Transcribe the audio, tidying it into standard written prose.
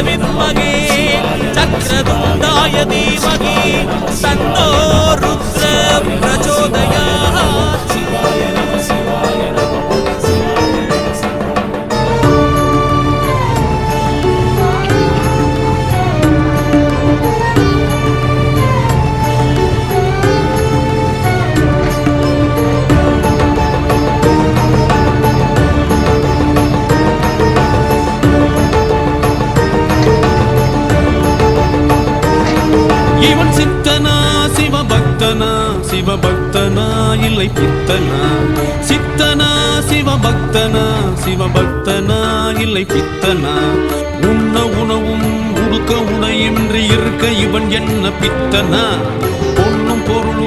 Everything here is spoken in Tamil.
विद्महे चक्रतुण्डाय धीमहि तन्नो रुद्र प्रचोदयात् शिवाय नमः शिवाय नमः இவன் சித்தனா சிவபக்தனா சிவபக்தனா இல்லை பித்தனா சித்தனா சிவபக்தனா சிவபக்தனா இல்லை பித்தனா உண்ண உணவும் உடுக்க உணையின்றி இருக்க இவன் என்ன பித்தனா பொன்னும் பொருள்